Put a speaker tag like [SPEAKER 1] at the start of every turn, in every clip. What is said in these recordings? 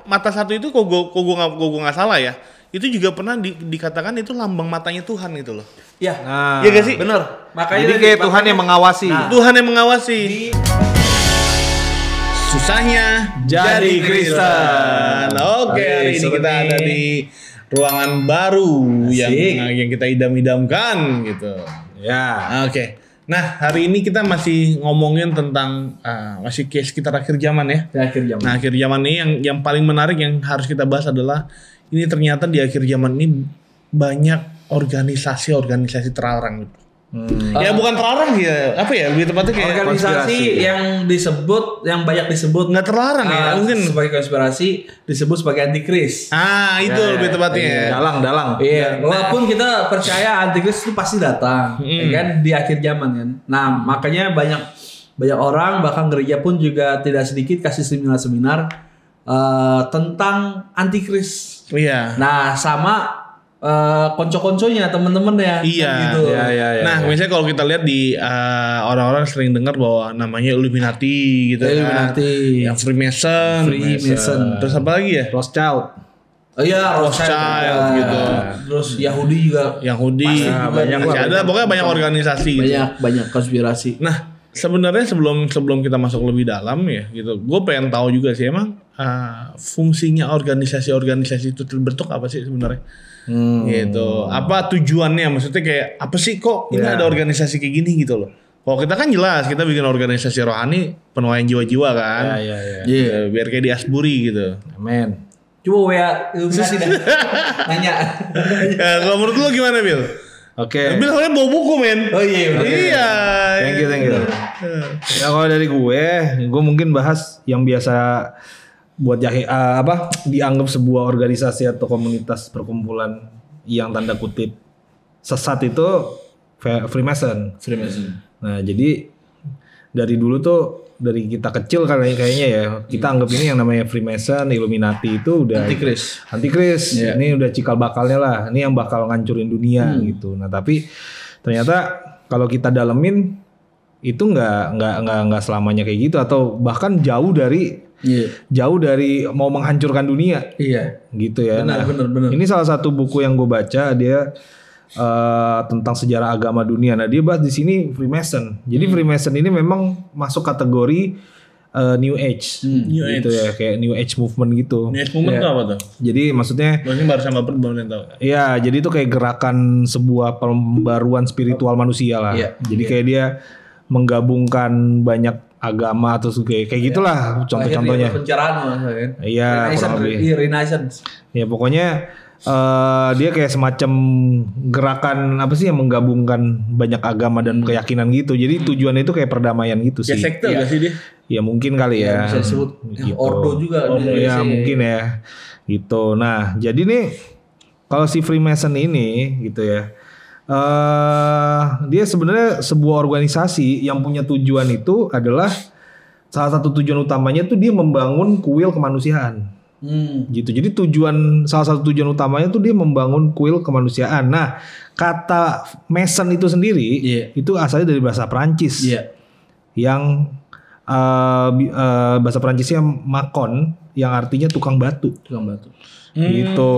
[SPEAKER 1] mata satu itu kok gue nggak salah ya, itu juga pernah dikatakan itu lambang matanya Tuhan gitu loh.
[SPEAKER 2] Ya,
[SPEAKER 1] ya gak sih?
[SPEAKER 2] Bener. Makanya
[SPEAKER 3] jadi kayak Tuhan yang mengawasi.
[SPEAKER 1] Tuhan yang mengawasi. Susahnya jadi Kristen. Oke, hari ini kita ada di ruangan baru yang kita idam-idamkan gitu.
[SPEAKER 3] Ya.
[SPEAKER 1] Oke. Nah, hari ini kita masih ngomongin tentang masih kayak sekitar akhir zaman ya.
[SPEAKER 2] Akhir zaman.
[SPEAKER 1] Nah, akhir zaman ini yang paling menarik yang harus kita bahas adalah ini ternyata di akhir zaman ini banyak organisasi terlarang gitu. Ya bukan terlarang ya, apa ya? Lebih tepatnya kayak
[SPEAKER 2] organisasi yang banyak disebut
[SPEAKER 1] nggak terlarang ya, mungkin
[SPEAKER 2] sebagai konspirasi disebut sebagai antikris.
[SPEAKER 1] Itu lebih tepatnya.
[SPEAKER 3] Dalang.
[SPEAKER 2] Iya, walaupun kita percaya antikris itu pasti datang, ya kan di akhir zaman kan. Nah, makanya banyak orang bahkan gereja pun juga tidak sedikit kasih seminar tentang antikris.
[SPEAKER 1] Iya.
[SPEAKER 2] Nah, sama konco-konconya temen-temen ya.
[SPEAKER 1] Iya.
[SPEAKER 2] Gitu.
[SPEAKER 3] Iya.
[SPEAKER 1] Nah, misalnya kalau kita lihat di orang-orang sering dengar bahwa namanya Illuminati gitu
[SPEAKER 2] Illuminati.
[SPEAKER 1] Yang Freemason. Terus apa lagi ya?
[SPEAKER 3] Rothschild.
[SPEAKER 2] Oh iya,
[SPEAKER 1] Rothschild gitu.
[SPEAKER 2] Terus Yahudi juga.
[SPEAKER 1] Banyak ada, pokoknya banyak organisasi gitu.
[SPEAKER 2] Banyak konspirasi.
[SPEAKER 1] Nah, sebenarnya sebelum kita masuk lebih dalam ya gitu, gue pengen tahu juga sih emang fungsinya organisasi itu terbentuk apa sih sebenarnya? Gitu. Apa tujuannya? Maksudnya kayak apa sih kok ini ada organisasi kayak gini gitu loh. Kalau kita kan jelas kita bikin organisasi rohani penuaian jiwa-jiwa kan.
[SPEAKER 3] Iya.
[SPEAKER 1] Biar kayak di Asbury gitu.
[SPEAKER 3] Amin.
[SPEAKER 2] Coba Illuminati dah. Nanya.
[SPEAKER 1] Kalau menurut lu gimana, Bil?
[SPEAKER 3] Oke.
[SPEAKER 1] Bil soalnya bawa buku, men.
[SPEAKER 2] Oh iya.
[SPEAKER 1] Iya.
[SPEAKER 3] Thank you. Ya kalau dari gue mungkin bahas yang biasa buat dianggap sebuah organisasi atau komunitas perkumpulan yang tanda kutip sesat itu Freemason. Nah, jadi dari dulu tuh dari kita kecil kayaknya ya kita anggap ini yang namanya Freemason, Illuminati itu udah antikris. Yeah. Ini udah cikal bakalnya lah. Ini yang bakal ngancurin dunia gitu. Nah, tapi ternyata kalau kita dalemin itu nggak selamanya kayak gitu atau bahkan jauh dari mau menghancurkan dunia.
[SPEAKER 2] Iya.
[SPEAKER 3] Gitu ya.
[SPEAKER 2] Benar.
[SPEAKER 3] Ini salah satu buku yang gue baca dia tentang sejarah agama dunia. Nah, dia bahas di sini Freemason. Jadi Freemason ini memang masuk kategori New Age. Gitu ya, kayak New Age movement gitu.
[SPEAKER 1] New Age movement itu apa tuh?
[SPEAKER 3] Jadi maksudnya
[SPEAKER 1] baru sama belum tahu.
[SPEAKER 3] Iya, jadi itu kayak gerakan sebuah pembaruan spiritual manusia lah. Jadi kayak dia menggabungkan banyak agama atau kayak gitulah contoh-contohnya.
[SPEAKER 2] Pencerahan kan.
[SPEAKER 3] Iya,
[SPEAKER 2] Renaissance.
[SPEAKER 3] Ya pokoknya dia kayak semacam gerakan apa sih yang menggabungkan banyak agama dan keyakinan gitu. Jadi tujuannya itu kayak perdamaian gitu sih.
[SPEAKER 1] Ya sekte gak sih dia?
[SPEAKER 3] Ya mungkin kali ya.
[SPEAKER 2] Bisa disebut
[SPEAKER 3] gitu.
[SPEAKER 2] ordo juga.
[SPEAKER 3] Ya mungkin ya. Gitu. Nah, jadi nih kalau si Freemason ini gitu ya. Dia sebenarnya sebuah organisasi yang punya tujuan itu adalah salah satu tujuan utamanya tuh dia membangun kuil kemanusiaan. Gitu. Jadi salah satu tujuan utamanya tuh dia membangun kuil kemanusiaan. Nah, kata Mason itu sendiri itu asalnya dari bahasa Perancis. Yang bahasa Perancisnya makon yang artinya tukang batu. Gitu.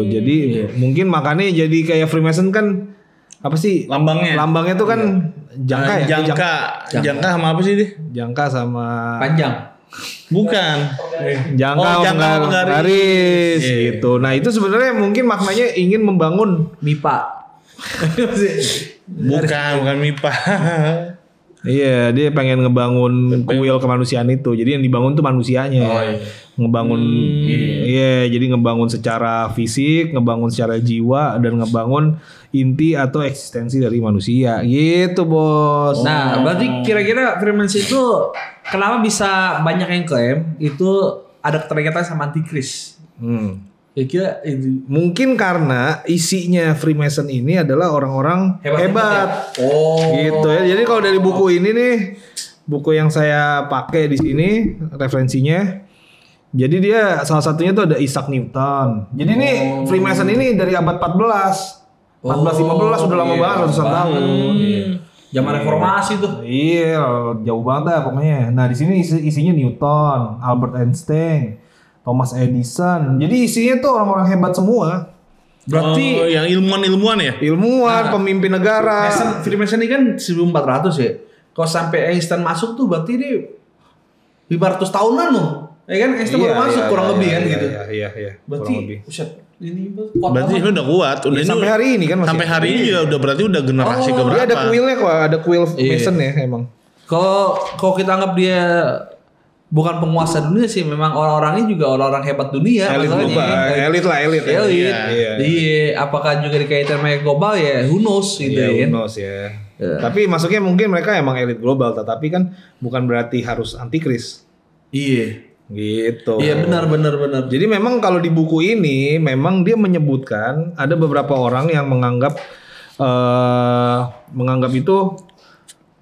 [SPEAKER 3] Jadi mungkin makanya jadi kayak Freemason kan apa sih lambangnya tuh kan jangka sama apa sih dia? Jangka sama
[SPEAKER 2] panjang.
[SPEAKER 1] Bukan.
[SPEAKER 3] Jangka penggaris gitu. Nah, itu sebenarnya mungkin maknanya ingin membangun
[SPEAKER 2] MIPA.
[SPEAKER 1] bukan MIPA.
[SPEAKER 3] Iya, dia pengen ngebangun kuil kemanusiaan itu. Jadi yang dibangun tuh manusianya. Ngebangun jadi ngebangun secara fisik, ngebangun secara jiwa dan ngebangun inti atau eksistensi dari manusia. Gitu, Bos.
[SPEAKER 2] Nah, berarti kira-kira Freemason itu kenapa bisa banyak yang klaim itu ada keterkaitan sama antikris? Kira-kira
[SPEAKER 3] mungkin karena isinya Freemason ini adalah orang-orang hebat. Gitu ya. Jadi kalau dari buku ini nih, buku yang saya pakai di sini referensinya. Jadi dia salah satunya tuh ada Isaac Newton. Jadi nih Freemason ini dari abad 14. 14-15 udah lama banget, ratusan tahun.
[SPEAKER 2] Zaman reformasi tuh.
[SPEAKER 3] Iya, jauh banget dah pokoknya. Nah, di sini isinya Newton, Albert Einstein, Thomas Edison. Jadi isinya tuh orang-orang hebat semua.
[SPEAKER 1] Berarti yang ilmuwan-ilmuwan ya?
[SPEAKER 3] Ilmuwan, pemimpin negara.
[SPEAKER 2] Freemason ini kan 1400 ya. Kalau sampai Einstein masuk tuh berarti dia 500 tahunan loh. Ya kan Einstein baru masuk kurang lebih kan gitu.
[SPEAKER 3] Iya.
[SPEAKER 2] Berarti buset, ini
[SPEAKER 1] Berarti ini udah kuat. Udah ini
[SPEAKER 3] sampai hari ini kan masih.
[SPEAKER 1] Sampai hari ini juga udah berarti udah generasi
[SPEAKER 3] Dia
[SPEAKER 1] keberapa?
[SPEAKER 3] ada kuilnya kok, ada kuil Mason ya emang.
[SPEAKER 2] Kalau kita anggap dia bukan penguasa dunia sih, memang orang-orangnya juga orang-orang hebat dunia.
[SPEAKER 3] Elit global, elit lah.
[SPEAKER 2] Iya. Apakah juga dikaitan sama global ya? Who knows gitu
[SPEAKER 3] Iya,
[SPEAKER 2] kan?
[SPEAKER 3] who knows ya. Tapi masuknya mungkin mereka emang elit global, tetapi kan bukan berarti harus antikris.
[SPEAKER 2] Iya.
[SPEAKER 3] Gitu.
[SPEAKER 2] Iya benar.
[SPEAKER 3] Jadi memang kalau di buku ini memang dia menyebutkan ada beberapa orang yang menganggap itu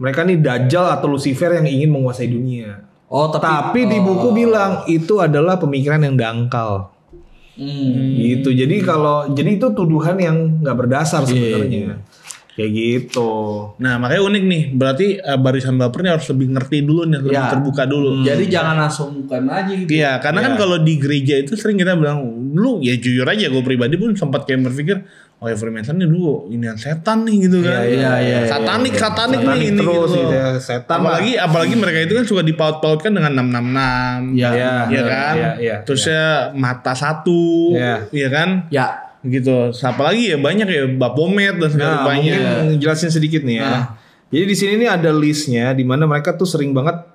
[SPEAKER 3] mereka nih Dajjal atau Lucifer yang ingin menguasai dunia.
[SPEAKER 2] Oh,
[SPEAKER 3] tapi di buku bilang itu adalah pemikiran yang dangkal. Gitu. Jadi itu tuduhan yang nggak berdasar sebenarnya. Kayak gitu.
[SPEAKER 1] Nah makanya unik nih. Berarti barisan bapernya harus lebih ngerti dulu nih, lebih terbuka dulu.
[SPEAKER 2] Jadi jangan langsung bukan aja gitu.
[SPEAKER 1] Iya, karena kan kalau di gereja itu sering kita bilang, lu ya jujur aja, gue pribadi pun sempat kayak berpikir, oh ya Freemason ini dulu ini setan nih gitu kan.
[SPEAKER 2] Iya.
[SPEAKER 1] Satanik nih ini
[SPEAKER 3] terus
[SPEAKER 1] gitu.
[SPEAKER 3] Ya, setan.
[SPEAKER 1] Apalagi mereka itu kan suka dipaut-pautkan dengan 666. Iya kan?
[SPEAKER 3] Iya.
[SPEAKER 1] Terusnya mata satu. Iya kan?
[SPEAKER 2] Ya.
[SPEAKER 1] Gitu. Apalagi ya banyak ya Baphomet dan segala banyak.
[SPEAKER 3] Mungkin jelasin sedikit nih ya. Jadi di sini nih ada listnya di mana mereka tuh sering banget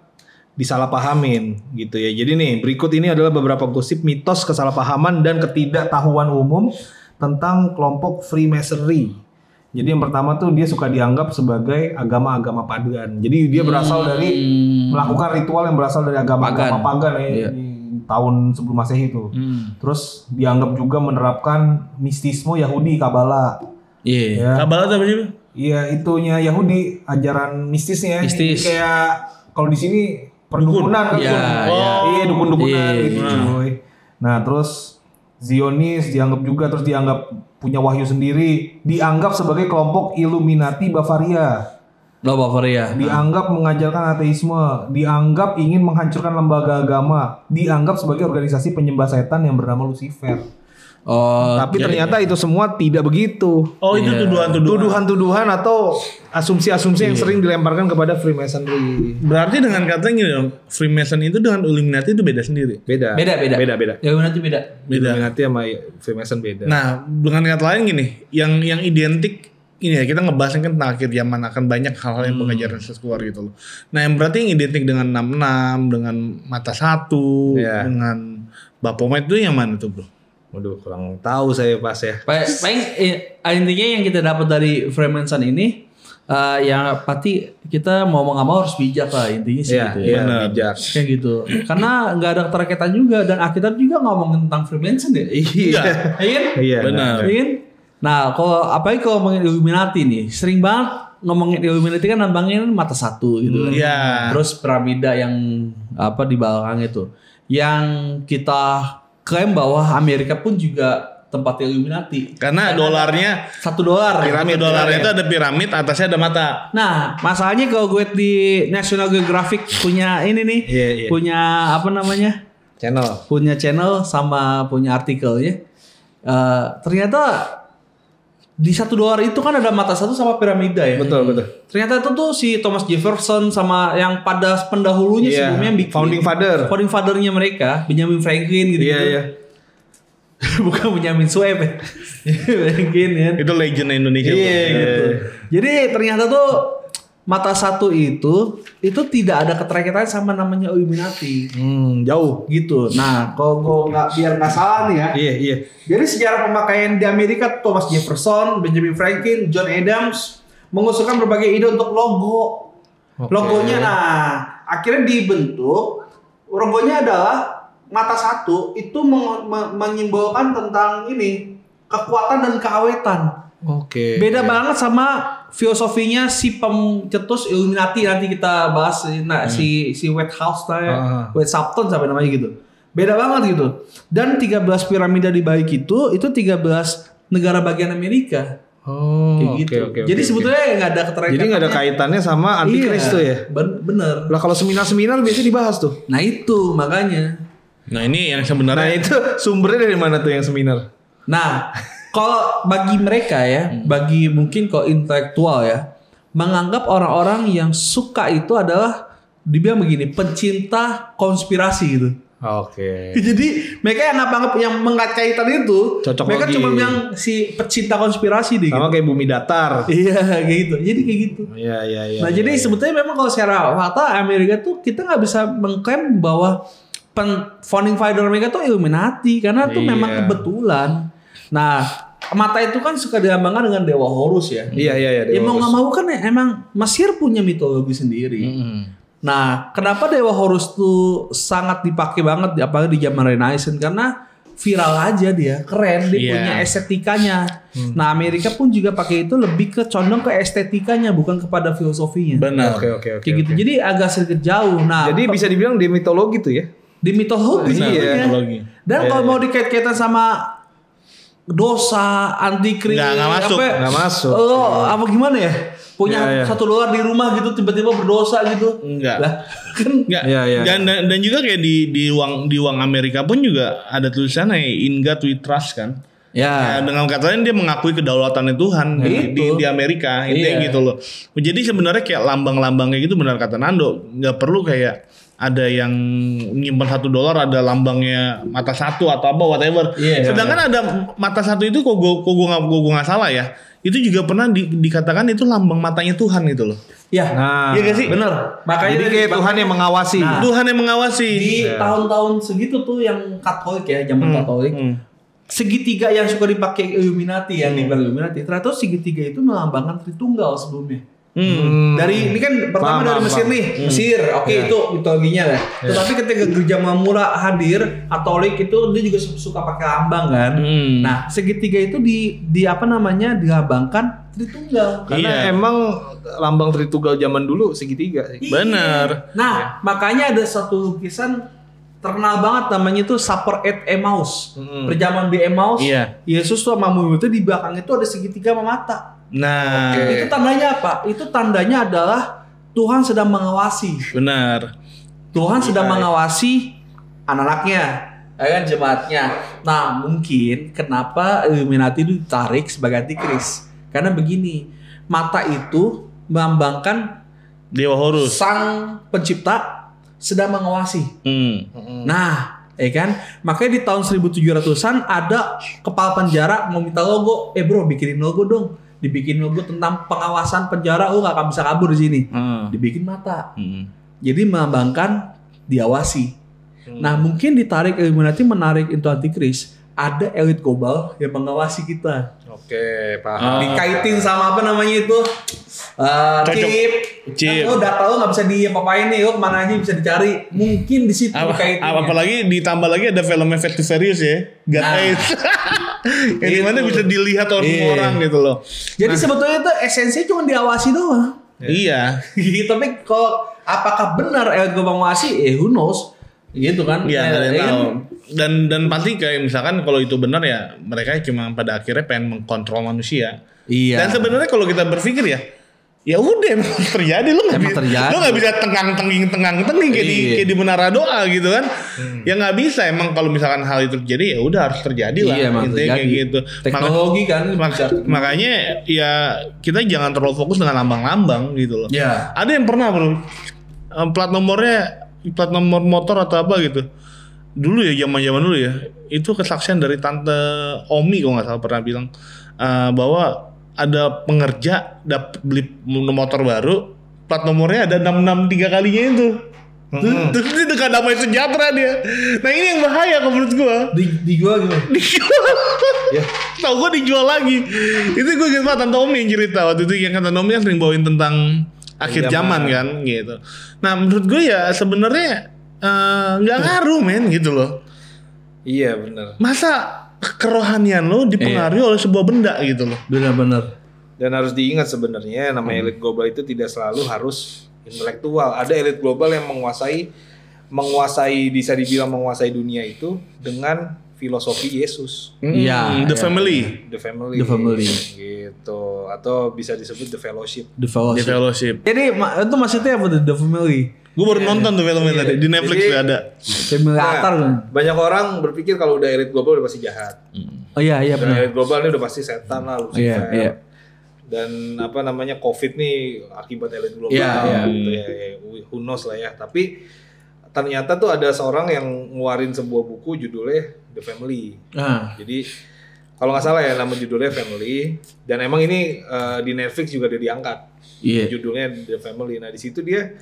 [SPEAKER 3] disalahpahamin gitu ya. Jadi nih berikut ini adalah beberapa gosip, mitos, kesalahpahaman dan ketidaktahuan umum tentang kelompok Freemasonry. Jadi yang pertama tuh dia suka dianggap sebagai agama-agama pagan. Jadi dia berasal dari melakukan ritual yang berasal dari agama-agama pagan ya. Di tahun sebelum Masehi itu. Terus dianggap juga menerapkan mistisme Yahudi, Kabbalah.
[SPEAKER 2] Iya.
[SPEAKER 1] Kabbalah apa sih?
[SPEAKER 3] Iya, itunya Yahudi, ajaran mistisnya.
[SPEAKER 2] Mistis.
[SPEAKER 3] Kayak kalau di sini perdukunan kan. Iya, dukun-dukunan gitu cuy. Nah, terus Zionis terus dianggap punya wahyu sendiri, dianggap sebagai kelompok Illuminati Bavaria.
[SPEAKER 2] Bavaria.
[SPEAKER 3] Dianggap mengajarkan ateisme, dianggap ingin menghancurkan lembaga agama, dianggap sebagai organisasi penyembah setan yang bernama Lucifer. Tapi ternyata itu semua tidak begitu.
[SPEAKER 1] Oh, itu
[SPEAKER 3] Tuduhan-tuduhan atau asumsi-asumsi yang sering dilemparkan kepada Freemasonry.
[SPEAKER 1] Berarti dengan kata gini dong, Freemason itu dengan Illuminati itu beda sendiri.
[SPEAKER 3] Beda.
[SPEAKER 2] Illuminati beda.
[SPEAKER 3] Illuminati sama Freemason beda.
[SPEAKER 1] Nah, dengan kata lain gini, yang identik ini ya, kita ngebahas kan tentang akhir zaman akan banyak hal-hal yang pengajaran keluar gitu loh. Nah, yang berarti yang identik dengan 66, dengan mata satu, dengan Baphomet itu yang mana tuh, Bro?
[SPEAKER 3] Waduh, kurang tahu saya pas ya.
[SPEAKER 2] Paling intinya yang kita dapat dari Freemason ini yang pasti kita mau nggak mau harus bijak lah intinya sih gitu ya.
[SPEAKER 3] Bijak.
[SPEAKER 2] Kayak gitu. Karena nggak ada keterkaitan juga dan Alkitab juga ngomongin tentang Freemason ya.
[SPEAKER 3] Iya.
[SPEAKER 1] Benar.
[SPEAKER 2] Nah, apalagi kalau ngomongin Illuminati nih, sering banget ngomongin Illuminati kan nambangin mata satu gitu kan.
[SPEAKER 1] Iya.
[SPEAKER 2] Terus piramida yang di belakang itu. Yang kita klaim bahwa Amerika pun juga tempat Illuminati.
[SPEAKER 1] Karena dolarnya
[SPEAKER 2] $1.
[SPEAKER 1] Piramid dolarnya itu ada piramid, atasnya ada mata.
[SPEAKER 2] Nah, masalahnya kalau gue di National Geographic punya ini nih, punya apa namanya? Punya channel sama punya artikel ya. Ternyata di $1 itu kan ada mata satu sama piramida ya.
[SPEAKER 3] Betul.
[SPEAKER 2] Ternyata itu tuh si Thomas Jefferson sama yang pada pendahulunya sebelumnya bikin founding fathernya mereka, Benjamin Franklin gitu.
[SPEAKER 3] Iya.
[SPEAKER 2] Bukan Benjamin Sueb ya. Franklin ya.
[SPEAKER 1] Itu legend Indonesia.
[SPEAKER 2] Iya gitu. Jadi ternyata tuh mata satu itu tidak ada keterkaitan sama namanya Illuminati.
[SPEAKER 3] Jauh
[SPEAKER 2] gitu. Nah, kalau biar nggak salah nih ya.
[SPEAKER 3] Iya.
[SPEAKER 2] Jadi sejarah pemakaian di Amerika Thomas Jefferson, Benjamin Franklin, John Adams mengusulkan berbagai ide untuk logo. Logonya akhirnya dibentuk. Logonya adalah mata satu itu menyimbolkan tentang ini kekuatan dan keawetan. Beda banget sama filosofinya si pencetus Illuminati, nanti kita bahas si Whitehouse White Shapton sampai namanya gitu. Beda banget gitu. Dan 13 piramida di balik itu 13 negara bagian Amerika. Gitu. Jadi sebetulnya nggak ada keterkaitan.
[SPEAKER 3] Jadi nggak ada kaitannya sama antikris tuh ya.
[SPEAKER 2] Bener.
[SPEAKER 3] Lah kalau seminar-seminar biasanya dibahas tuh.
[SPEAKER 2] Nah itu makanya.
[SPEAKER 1] Nah ini yang
[SPEAKER 3] Nah
[SPEAKER 1] sebenarnya
[SPEAKER 3] itu sumbernya dari mana tuh yang seminar?
[SPEAKER 2] Nah, kalau bagi mereka ya, bagi mungkin kalau intelektual ya, menganggap orang-orang yang suka itu adalah dibilang begini, pencinta konspirasi gitu.
[SPEAKER 3] Oke.
[SPEAKER 2] Jadi mereka yang anggap yang mengait-kaitan itu,
[SPEAKER 3] Cocok
[SPEAKER 2] mereka
[SPEAKER 3] lagi.
[SPEAKER 2] cuma yang si pecinta konspirasi deh.
[SPEAKER 3] Sama kayak bumi datar.
[SPEAKER 2] Iya kayak gitu. Jadi kayak gitu.
[SPEAKER 3] Iya.
[SPEAKER 2] Nah jadi sebetulnya memang kalau secara fakta Amerika tuh kita nggak bisa mengklaim bahwa founding father mereka tuh Illuminati karena tuh memang kebetulan. Nah mata itu kan suka dilambangkan dengan dewa Horus ya.
[SPEAKER 3] Iya.
[SPEAKER 2] Ya mau nggak mau kan emang Mesir punya mitologi sendiri. Nah kenapa dewa Horus tuh sangat dipakai banget apalagi di zaman Renaissance karena viral aja dia, keren, dia punya estetikanya. Nah Amerika pun juga pakai itu lebih ke condong ke estetikanya bukan kepada filosofinya.
[SPEAKER 1] benar.
[SPEAKER 3] Oke.
[SPEAKER 2] Kayak gitu. Jadi agak sedikit jauh. Nah,
[SPEAKER 3] Jadi bisa dibilang di mitologi tuh ya?
[SPEAKER 2] di mitologi
[SPEAKER 1] Benar,
[SPEAKER 2] sebetulnya.
[SPEAKER 1] mitologi.
[SPEAKER 2] Dan kalau mau dikait-kaitan sama dosa, antikris,
[SPEAKER 1] Nggak masuk.
[SPEAKER 3] Nggak masuk.
[SPEAKER 2] Apa gimana ya? Punya $1 di rumah gitu tiba-tiba berdosa gitu.
[SPEAKER 1] Enggak.
[SPEAKER 2] Lah, kan
[SPEAKER 1] Enggak.
[SPEAKER 3] Iya.
[SPEAKER 1] Dan juga kayak di uang Amerika pun juga ada tulisannya In God We Trust kan. Ya, dengan kata lain dia mengakui kedaulatannya Tuhan di Amerika gitu loh. Jadi sebenarnya kayak lambang-lambangnya gitu benar kata Nando, nggak perlu kayak ada yang nyimpan $1 ada lambangnya mata satu atau apa whatever. Sedangkan ada mata satu itu kok gue nggak salah ya. Itu juga pernah dikatakan itu lambang matanya Tuhan gitu loh.
[SPEAKER 2] ya.
[SPEAKER 3] Nah,
[SPEAKER 1] Iya gak sih?
[SPEAKER 2] Bener. Makanya
[SPEAKER 3] jadi kayak Tuhan yang mengawasi.
[SPEAKER 2] Nah,
[SPEAKER 1] Tuhan yang mengawasi.
[SPEAKER 2] di tahun-tahun segitu tuh yang Katolik ya, zaman Katolik. Segitiga yang suka dipakai Illuminati yang dibilang Illuminati. Ternyata segitiga itu melambangkan Tritunggal sebelumnya. Dari ini kan pertama dari Mesir nih, Mesir, oke itu mitologinya lah. Tetapi ketika gereja Mamura hadir, Katolik itu dia juga suka pakai lambang kan. Nah segitiga itu di apa namanya dilambangkan Tritunggal.
[SPEAKER 3] Karena emang lambang Tritunggal zaman dulu segitiga sih.
[SPEAKER 1] Bener.
[SPEAKER 2] Nah makanya ada satu lukisan terkenal banget namanya itu Supper at Emmaus. Perjamuan di Emmaus. Yesus tuh sama murid itu di belakang itu ada segitiga sama mata.
[SPEAKER 1] Nah,
[SPEAKER 2] Itu tandanya apa? Itu tandanya adalah Tuhan sedang mengawasi.
[SPEAKER 1] benar.
[SPEAKER 2] Tuhan sedang mengawasi anak-anaknya, ya kan jemaatnya. Nah, mungkin kenapa Illuminati itu ditarik sebagai antikris? Karena begini, mata itu melambangkan
[SPEAKER 1] Dewa Horus.
[SPEAKER 2] sang pencipta sedang mengawasi. Nah, ya kan? Makanya di tahun 1700-an ada kepala penjara mau minta logo. Bro, bikinin logo dong. Dibikin logo tentang pengawasan penjara, gak akan bisa kabur di sini. Dibikin mata. Jadi melambangkan diawasi. Nah, mungkin ditarik Illuminati menarik itu antikris. Ada elit global yang mengawasi kita.
[SPEAKER 3] Oke, paham.
[SPEAKER 2] Dikaitin sama apa namanya itu? Chip. Lo data lo nggak bisa diapa-apain nih, lo kemana aja bisa dicari. Mungkin di situ kaitannya.
[SPEAKER 1] Apalagi ditambah lagi ada filmnya Fast and Furious ya, God Eyes. Yang dimana bisa dilihat oleh orang gitu loh.
[SPEAKER 2] Jadi sebetulnya itu esensinya cuma diawasi doang.
[SPEAKER 1] Iya.
[SPEAKER 2] Tapi kalau apakah benar elit global mengawasi? Who knows? Gitu kan?
[SPEAKER 1] Iya, nggak ada yang tahu. Dan pasti kayak misalkan kalau itu benar ya mereka cuma pada akhirnya pengen mengkontrol manusia.
[SPEAKER 2] Iya.
[SPEAKER 1] Dan sebenarnya kalau kita berpikir ya udah emang terjadi lo nggak bisa tengang-tenging kayak di menara doa gitu kan. Ya nggak bisa emang kalau misalkan hal itu terjadi ya udah harus terjadi lah.
[SPEAKER 2] Iya,
[SPEAKER 1] intinya kayak gitu.
[SPEAKER 2] Teknologi kan.
[SPEAKER 1] Makanya ya kita jangan terlalu fokus dengan lambang-lambang gitu loh.
[SPEAKER 2] Iya.
[SPEAKER 1] Ada yang pernah bro plat nomor motor atau apa gitu. Dulu ya zaman dulu ya itu kesaksian dari tante Omi kalau nggak salah pernah bilang bahwa ada pengerja beli motor baru plat nomornya ada 663 kalinya itu. Terus dia dekat damai sejahtera dia. Nah ini yang bahaya kalau menurut gua.
[SPEAKER 2] Dijual gimana?
[SPEAKER 1] Dijual. Ya. Tahu gua dijual lagi. Itu gua ingat banget tante Omi yang cerita waktu itu yang tante Omi kan sering bawain tentang akhir zaman kan gitu. Nah menurut gue ya sebenarnya nggak ngaruh men gitu loh.
[SPEAKER 3] Iya benar.
[SPEAKER 1] Masa kerohanian lo dipengaruhi oleh sebuah benda gitu loh.
[SPEAKER 2] Benar-benar.
[SPEAKER 3] Dan harus diingat sebenarnya namanya elit global itu tidak selalu harus intelektual. Ada elit global yang menguasai bisa dibilang menguasai dunia itu dengan filosofi Yesus.
[SPEAKER 1] The family.
[SPEAKER 3] The family.
[SPEAKER 2] Gitu.
[SPEAKER 3] Atau bisa disebut the fellowship.
[SPEAKER 2] The fellowship. Jadi itu maksudnya apa tuh the family?
[SPEAKER 1] Gue baru nonton tuh filmnya tadi di Netflix
[SPEAKER 3] Jadi,
[SPEAKER 1] juga ada.
[SPEAKER 2] Simulator.
[SPEAKER 3] Banyak orang berpikir kalau udah elit global udah pasti jahat.
[SPEAKER 2] Oh iya
[SPEAKER 3] Dan
[SPEAKER 2] benar.
[SPEAKER 3] elit global ini udah pasti setan lah, Lucifer.
[SPEAKER 2] Iya.
[SPEAKER 3] Dan apa namanya COVID nih akibat elit global
[SPEAKER 2] Iya,
[SPEAKER 3] gitu ya, who knows lah ya. Tapi ternyata tuh ada seorang yang ngeluarin sebuah buku judulnya The Family. Jadi kalau nggak salah ya nama judulnya Family, dan emang ini di Netflix juga udah diangkat.
[SPEAKER 2] Iya.
[SPEAKER 3] Judulnya The Family. Nah di situ dia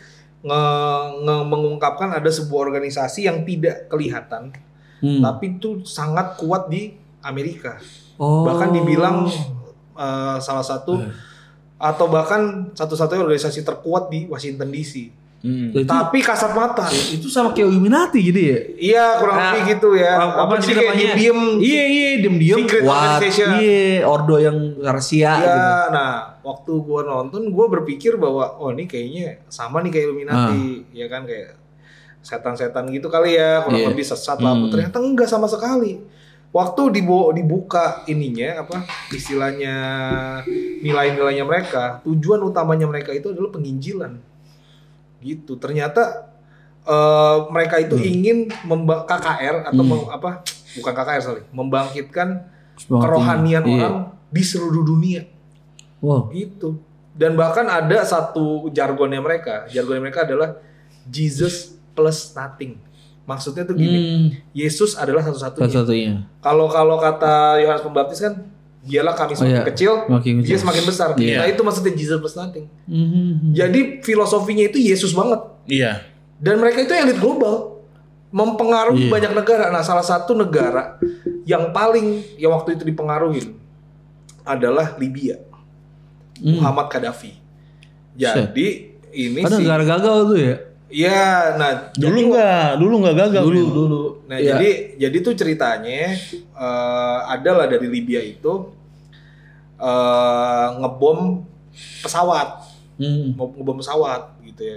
[SPEAKER 3] mengungkapkan ada sebuah organisasi yang tidak kelihatan, tapi itu sangat kuat di Amerika.
[SPEAKER 2] Oh.
[SPEAKER 3] Bahkan dibilang salah satu atau bahkan satu-satunya organisasi terkuat di Washington DC.
[SPEAKER 2] Itu,
[SPEAKER 3] Tapi kasat mata.
[SPEAKER 2] itu sama kayak Illuminati gitu ya?
[SPEAKER 3] Iya kurang lebih gitu ya.
[SPEAKER 2] Apa sih
[SPEAKER 3] jadi kayak
[SPEAKER 2] namanya?
[SPEAKER 3] diem.
[SPEAKER 2] Iya, diem-diem.
[SPEAKER 3] Secret organization.
[SPEAKER 2] Iya, ordo yang rahasia
[SPEAKER 3] Iya,
[SPEAKER 2] gitu.
[SPEAKER 3] nah waktu gua nonton gua berpikir bahwa oh ini kayaknya sama nih kayak Illuminati, ya kan kayak setan-setan gitu kali ya, kurang lebih sesat lah. Ternyata enggak sama sekali. Waktu dibuka ininya apa istilahnya nilai-nilainya mereka, tujuan utamanya mereka itu adalah penginjilan. Gitu. Ternyata mereka itu ingin KKR atau bukan KKR sorry, membangkitkan kerohanian orang di seluruh dunia.
[SPEAKER 2] Wow.
[SPEAKER 3] Gitu. Dan bahkan ada satu jargonnya mereka adalah Jesus plus nothing. Maksudnya tuh gini, Yesus adalah satu-satunya. Kalau kata Yohanes Pembaptis kan, dialah kami semakin kecil, dia semakin besar. Nah itu maksudnya Jesus plus nothing. Jadi filosofinya itu Yesus banget.
[SPEAKER 1] Iya.
[SPEAKER 3] Dan mereka itu elit global, mempengaruhi banyak negara. Nah salah satu negara yang waktu itu dipengaruhi adalah Libya, Muhammad Gaddafi. Jadi ini
[SPEAKER 2] Ada negara gagal tuh ya?
[SPEAKER 3] Iya, nah
[SPEAKER 1] Dulu nggak gagal.
[SPEAKER 2] Dulu.
[SPEAKER 3] Nah jadi tuh ceritanya adalah dari Libya itu ngebom pesawat, ngebom pesawat gitu ya.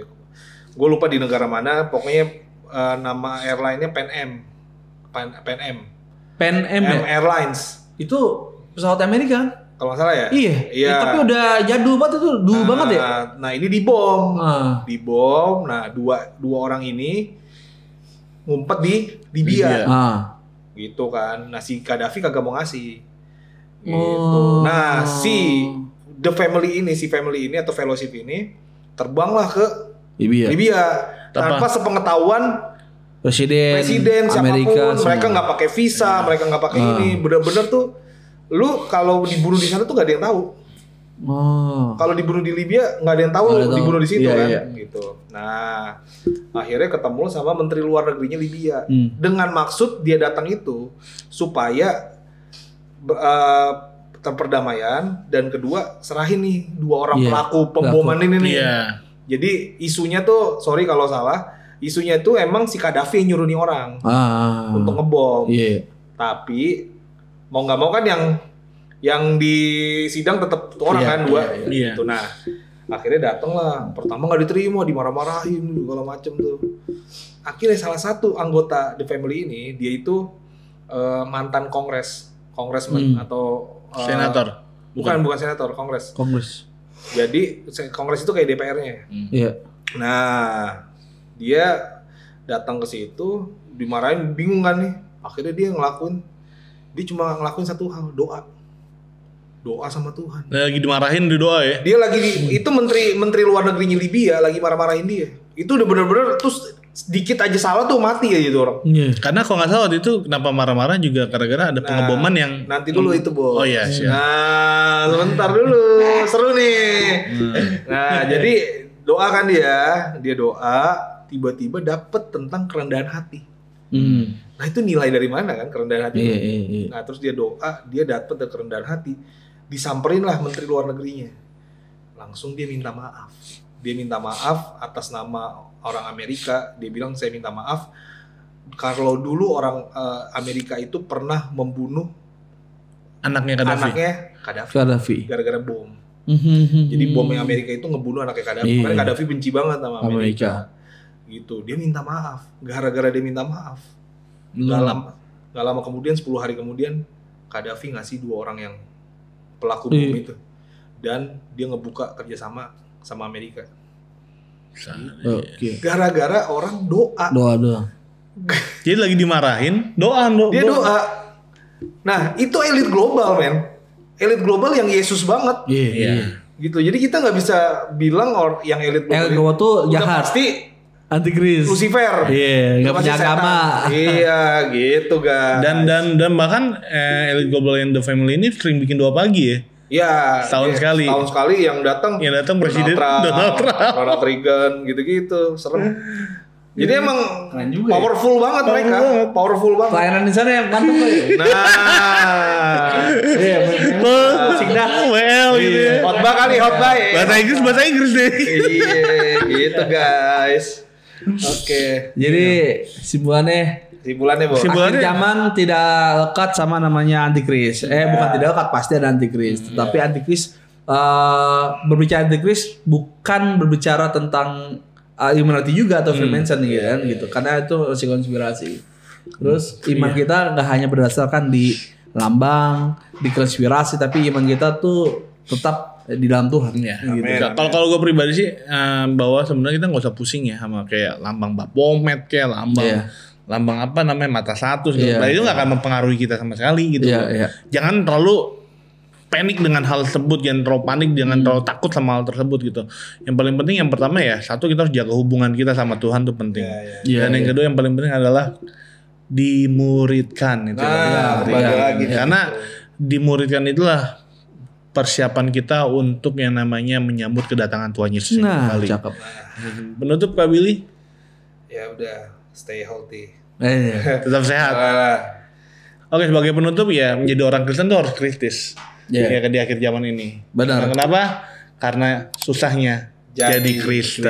[SPEAKER 3] Gue lupa di negara mana, pokoknya nama airline-nya Pan Am
[SPEAKER 2] ya?
[SPEAKER 3] Airlines.
[SPEAKER 2] Itu pesawat Amerika kan?
[SPEAKER 3] Kalau nggak salah ya.
[SPEAKER 2] Iya. Tapi udah jadul banget itu, dulu banget ya.
[SPEAKER 3] Nah ini dibom. Nah dua orang ini ngumpet di Libya. Gitu kan. Nah si Gaddafi kagak mau ngasih. Gitu. Nah si family ini atau fellowship ini terbanglah ke Libya. Tanpa sepengetahuan presiden
[SPEAKER 2] Amerika,
[SPEAKER 3] siapapun. Mereka nggak pakai visa, mereka nggak pakai ini. Bener-bener tuh. Lu kalau dibunuh di sana tuh gak ada yang tahu. Kalau dibunuh di Libya nggak ada yang tahu dibunuh di situ kan. Gitu. Nah akhirnya ketemu sama menteri luar negerinya Libya dengan maksud dia datang itu supaya terperdamaian, dan kedua serahin nih dua orang pelaku pemboman ini nih. Jadi isunya tuh sorry kalau salah, isunya tuh emang si Gaddafi yang nyuruh nih orang untuk ngebom. Tapi mau nggak mau kan yang di sidang tetap orang kan dua gitu. Nah akhirnya datang lah, pertama nggak diterima, dimarah-marahin segala macem tuh. Akhirnya salah satu anggota The Family ini dia itu mantan kongresmen atau
[SPEAKER 1] senator.
[SPEAKER 3] Bukan senator, kongres. Jadi kongres itu kayak DPR-nya. Nah dia datang ke situ dimarahin, bingung kan nih. Akhirnya dia cuma ngelakuin satu hal, doa sama Tuhan.
[SPEAKER 1] Lagi dimarahin di doa ya.
[SPEAKER 3] Dia lagi itu menteri luar negerinya Libya lagi marah-marahin dia. Itu udah bener-bener terus sedikit aja salah tuh mati aja itu orang.
[SPEAKER 1] Karena kalau nggak salah waktu itu kenapa marah-marah juga gara-gara ada pengeboman yang
[SPEAKER 3] nanti dulu itu Bos.
[SPEAKER 1] Oh iya siap.
[SPEAKER 3] Nah sebentar dulu, seru nih. Nah jadi doa kan dia doa, tiba-tiba dapet tentang kerendahan hati. Nah itu nilai dari mana kan kerendahan hati. Nah terus dia doa, dia dapet kerendahan hati, disamperin lah menteri luar negerinya, langsung dia minta maaf. Dia minta maaf atas nama orang Amerika. Dia bilang saya minta maaf kalau dulu orang Amerika itu pernah membunuh
[SPEAKER 1] anaknya
[SPEAKER 3] Gaddafi gara-gara bom. Jadi bomnya Amerika itu ngebunuh anaknya Gaddafi. Karena Gaddafi benci banget sama Amerika. Gitu. Dia minta maaf. Gara-gara dia minta maaf, Gak lama kemudian, 10 hari kemudian, Gaddafi ngasih 2 orang yang pelaku bom itu, dan dia ngebuka kerjasama sama Amerika.
[SPEAKER 2] Oke.
[SPEAKER 3] Gara-gara orang doa.
[SPEAKER 2] Doa.
[SPEAKER 1] Jadi lagi dimarahin, doa.
[SPEAKER 3] Dia doa. Nah, itu elit global, men. Elit global yang Yesus banget.
[SPEAKER 2] Iya.
[SPEAKER 3] Gitu. Jadi kita nggak bisa bilang yang elit global.
[SPEAKER 2] Elit global tuh
[SPEAKER 3] udah
[SPEAKER 2] jahat.
[SPEAKER 3] pasti
[SPEAKER 2] Antikris.
[SPEAKER 3] Lucifer.
[SPEAKER 2] Iya, nggak
[SPEAKER 3] Udah
[SPEAKER 2] punya
[SPEAKER 3] pasti setan.
[SPEAKER 2] agama.
[SPEAKER 3] Iya, gitu guys.
[SPEAKER 1] Dan bahkan elit global yang The Family ini sering bikin doa pagi ya.
[SPEAKER 3] Ya,
[SPEAKER 1] Setahun sekali.
[SPEAKER 3] Setahun sekali yang datang
[SPEAKER 1] Presiden Donald Trump.
[SPEAKER 3] Ronald Reagan gitu-gitu, serem. Jadi emang
[SPEAKER 2] Keren juga
[SPEAKER 3] powerful banget mereka, powerful banget.
[SPEAKER 2] Pelayanan di sana yang mantap kali.
[SPEAKER 3] Nah,
[SPEAKER 2] Iya,
[SPEAKER 1] Sigdah WL gitu ya.
[SPEAKER 3] khotbah ya.
[SPEAKER 1] Bahasa Inggris deh.
[SPEAKER 3] Iya, gitu guys. Oke.
[SPEAKER 2] Jadi simpulannya
[SPEAKER 3] Simpulannya, Bo.
[SPEAKER 2] akhir zaman tidak lekat sama namanya antikris. Bukan tidak lekat, pasti ada antikris. Tetapi antikris berbicara antikris bukan berbicara tentang Illuminati juga atau Freemason gitu kan gitu. Karena itu masih konspirasi. Terus iman kita nggak hanya berdasarkan di lambang, di konspirasi, tapi iman kita tuh tetap di dalam Tuhan.
[SPEAKER 1] Ya,
[SPEAKER 2] Gitu.
[SPEAKER 1] kalau gue pribadi sih bahwa sebenarnya kita nggak usah pusing ya sama kayak lambang Baphomet kayak lambang apa namanya mata satu segala. Itu nggak akan mempengaruhi kita sama sekali gitu. Jangan terlalu panik dengan hal tersebut, jangan terlalu panik, jangan terlalu takut sama hal tersebut gitu. Yang paling penting yang pertama ya satu, kita harus jaga hubungan kita sama Tuhan tuh penting. Dan yang kedua yang paling penting adalah dimuridkan itu. Karena dimuridkan itulah persiapan kita untuk yang namanya menyambut kedatangan Tuhan Yesus kembali.
[SPEAKER 2] Cakep.
[SPEAKER 1] Penutup Pak Billy?
[SPEAKER 3] Ya udah, stay healthy.
[SPEAKER 1] Tetap sehat. Oke, sebagai penutup ya menjadi orang Kristen tuh harus kritis. Ya di akhir zaman ini.
[SPEAKER 2] Benar.
[SPEAKER 1] Kenapa? Karena susahnya jadi Kristen.